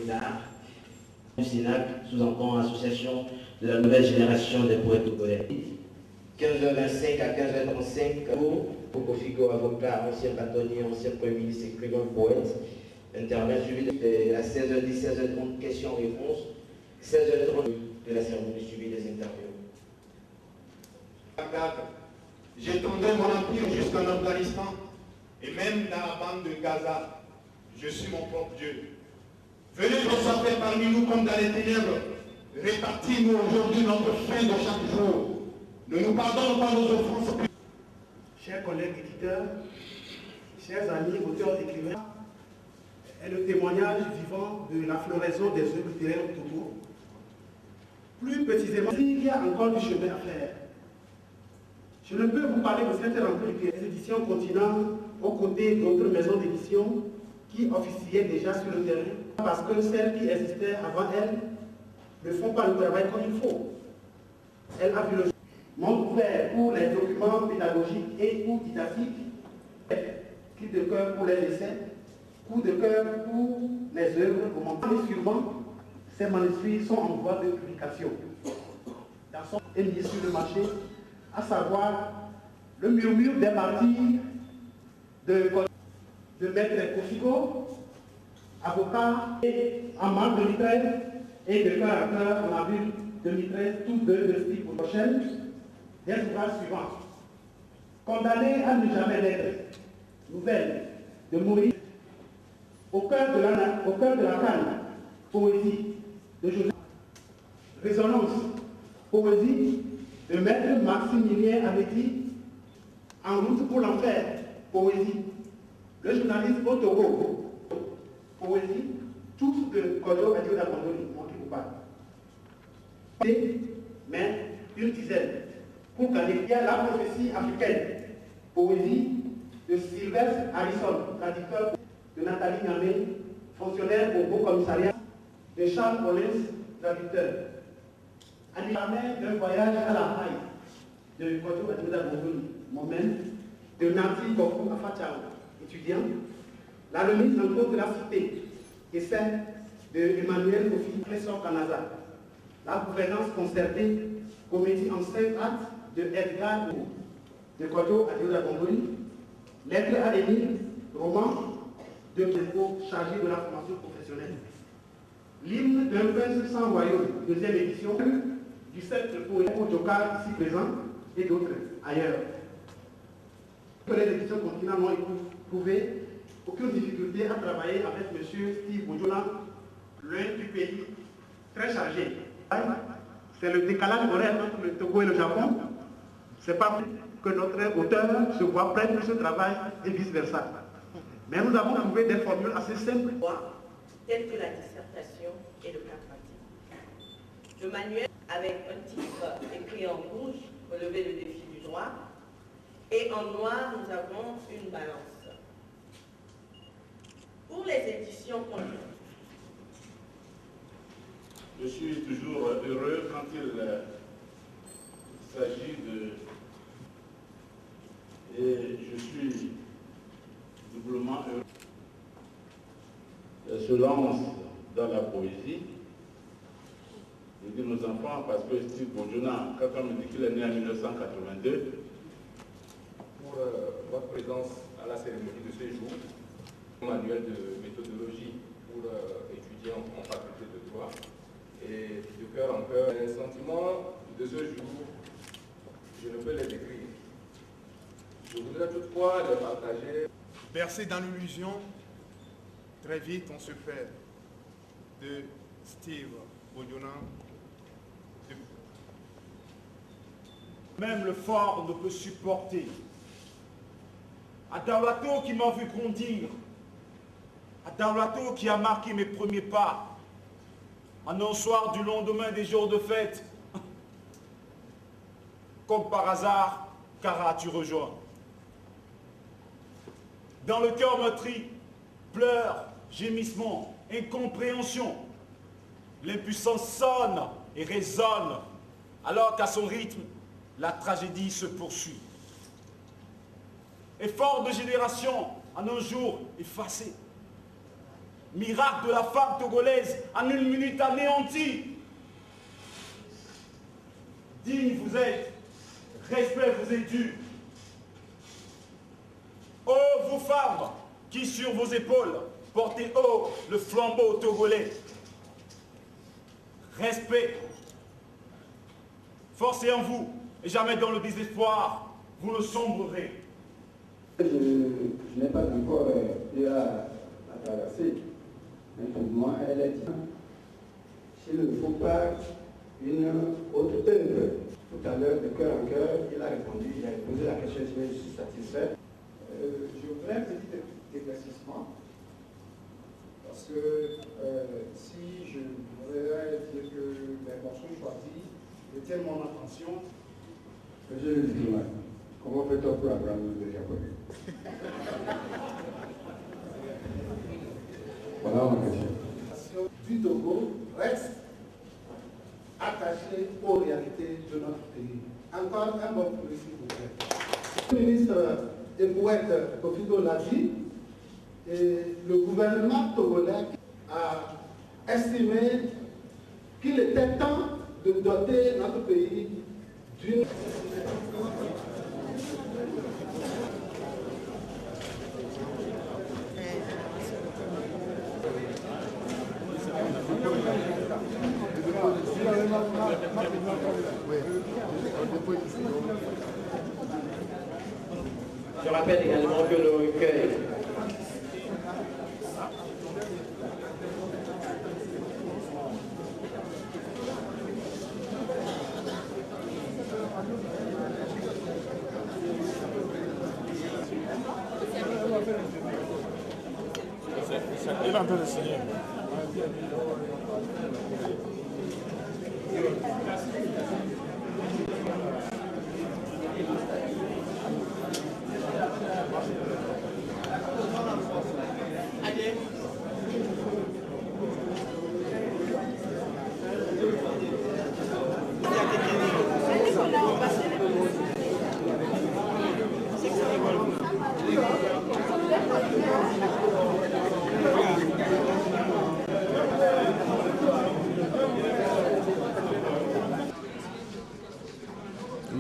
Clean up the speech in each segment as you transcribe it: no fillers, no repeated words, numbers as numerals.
SINAC. Le SINAC sous-entend Association de la nouvelle génération des poètes togolais. 15h25 à 15h35 pour Kofigo, avocat, ancien bâtonnier, ancien premier ministre, écrivain, poète. Internet suivi à 16h10, 16h30, questions-réponses. 16h30 de la cérémonie suivie des interviews. J'étendrai mon empire jusqu'en Afghanistan et même dans la bande de Gaza. Je suis mon propre Dieu. Venez ressortir parmi nous comme dans les ténèbres. Répartis-nous aujourd'hui notre faim de chaque jour. Ne nous pardonne pas nos offenses. Chers collègues éditeurs, chers amis, auteurs, écrivains, est le témoignage vivant de la floraison des œuvres littéraires au Togo. Plus précisément, il y a encore du chemin à faire. Je ne peux vous parler de cette rencontre des éditions Continent aux côtés d'autres maisons d'édition qui officiaient déjà sur le terrain, parce que celles qui existaient avant elles ne font pas le travail comme il faut. Elle a vu le monde ouvert pour les documents pédagogiques et ou didactiques, cri de cœur pour les essais, coup de cœur pour les œuvres romantiques. Sûrement, ces manuscrits sont en voie de publication. Dans son est mis sur le marché, à savoir le murmure des parties de Maître Kofigo, avocat et en mars 2013, et de cœur à cœur en avril 2013, tous deux de style pour prochaine, des ouvrages suivants. Condamné à ne jamais l'être, nouvelle de Maurice, au cœur de la canne, poésie de Joseph, résonance, poésie de Maître Maximilien Abeti, en route pour l'enfer, poésie, le journaliste au Togo, poésie, tous de Kodo Adiola Bandoli, moi qui vous parle. Mais une dizaine, pour qualifier la prophétie africaine, poésie de Sylvestre Harrison, traducteur de Nathalie Gamé, fonctionnaire au Haut Commissariat, de Charles Collins, traducteur. Animé d'un voyage à la Haï, de Kodo Adiola Bandoli, moi-même, de Nancy Kokou Afachao, étudiant, la remise en cause de la cité, et celle de Emmanuel Kofi Clesson Kanaza, la gouvernance concertée, comédie en 5 actes de Edgar Ou, de Kodo Adiola Bandoli, lettre à l'Émile, roman de Kéko chargé de la formation professionnelle. L'hymne d'un prince sans royaume, deuxième édition, du cercle poète Joka ici présent, et d'autres ailleurs. Les éditions Continent n'ont éprouvé aucune difficulté à travailler avec M. Steve Bonjola, loin du pays, très chargé. C'est le décalage horaire entre le Togo et le Japon. C'est pas que notre auteur se voit prêt pour ce travail et vice-versa. Mais nous avons trouvé des formules assez simples. Telles que la dissertation et le pragmatique. Le manuel, avec un titre écrit en rouge, relever le défi du droit, et en noir, nous avons une balance. Pour les éditions Continent, je suis toujours heureux quand il s'agit de... Et je suis doublement heureux. Elle se lance dans la poésie. Je dis nos enfants parce que Steve Bonjola, quand on me dit qu'il est né en 1982, pour votre présence à la cérémonie de ce jour, manuel de méthodologie pour étudiants en faculté de droit. Et de cœur en cœur, les sentiments de ce jour, je ne peux les décrire. Je voudrais toutefois les partager. Bercé dans l'illusion, très vite on se perd de Steve Bonjola. Même le fort ne peut supporter. À Daolato qui m'a vu grandir, à Daolato qui a marqué mes premiers pas, en un soir du lendemain des jours de fête, comme par hasard, Kara, tu rejoins. Dans le cœur meurtri, pleurs, gémissements, incompréhension. L'impuissance sonne et résonne, alors qu'à son rythme, la tragédie se poursuit. Effort de génération en un jour effacé. miracle de la femme togolaise en 1 minute anéanti. Digne vous êtes, respect vous est dû. Ô vous femmes, qui sur vos épaules portez haut le flambeau togolais. Respect, forcez en vous, et jamais dans le désespoir, vous ne sombrerez. Je n'ai pas encore eu à traverser, mais pour moi, elle est bien. S'il ne faut pas une autre œuvre. Tout à l'heure, de cœur en cœur, il a répondu, il a posé la question, je suis satisfait. Je voudrais un petit éclaircissement, parce que si je voudrais dire que les morceaux choisis retiennent mon attention. Monsieur le diplomate, comment fait-on pour apprendre le japonais? Voilà ma question. Du Togo reste attaché aux réalités de notre pays. Encore un bon pour s'il vous plaît. Le ministre et poète Kofido l'a dit, et le gouvernement togolais a estimé qu'il était temps de doter notre pays d'une... Je rappelle également que le recueil Il est en train de signer.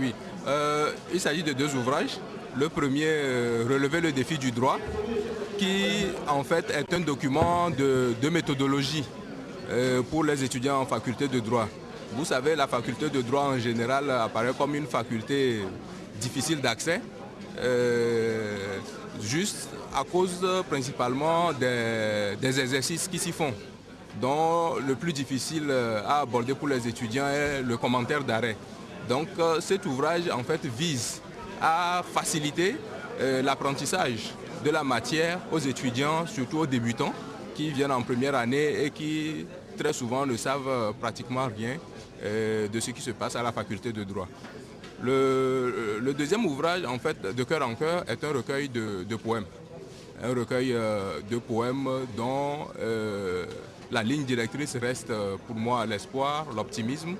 Oui, il s'agit de 2 ouvrages. Le premier, Relever le défi du droit, qui en fait est un document de méthodologie pour les étudiants en faculté de droit. Vous savez, la faculté de droit en général apparaît comme une faculté difficile d'accès, juste à cause principalement des exercices qui s'y font, dont le plus difficile à aborder pour les étudiants est le commentaire d'arrêt. Donc cet ouvrage en fait vise à faciliter l'apprentissage de la matière aux étudiants, surtout aux débutants qui viennent en première année et qui très souvent ne savent pratiquement rien de ce qui se passe à la faculté de droit. Le deuxième ouvrage, en fait, De cœur en cœur, est un recueil de poèmes. Un recueil de poèmes dont la ligne directrice reste pour moi l'espoir, l'optimisme,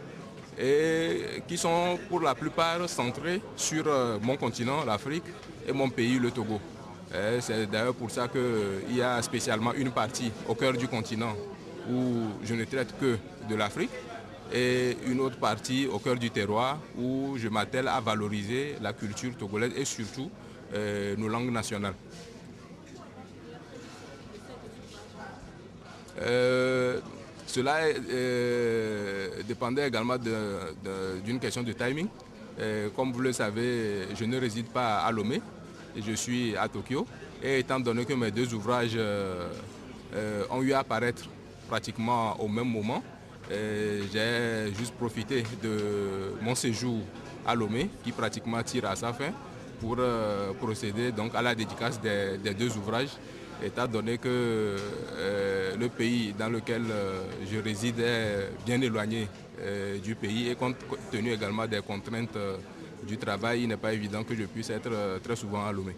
et qui sont pour la plupart centrés sur mon continent, l'Afrique, et mon pays, le Togo. C'est d'ailleurs pour ça qu'il y a spécialement une partie au cœur du continent où je ne traite que de l'Afrique, et une autre partie au cœur du terroir où je m'attelle à valoriser la culture togolaise et surtout nos langues nationales. Cela dépendait également d'une question de timing. Comme vous le savez, je ne réside pas à Lomé, je suis à Tokyo. Et étant donné que mes 2 ouvrages ont eu à apparaître pratiquement au même moment, j'ai juste profité de mon séjour à Lomé, qui pratiquement tire à sa fin, pour procéder donc à la dédicace des 2 ouvrages, étant donné que le pays dans lequel je réside est bien éloigné du pays, et compte tenu également des contraintes du travail, il n'est pas évident que je puisse être très souvent à Lomé.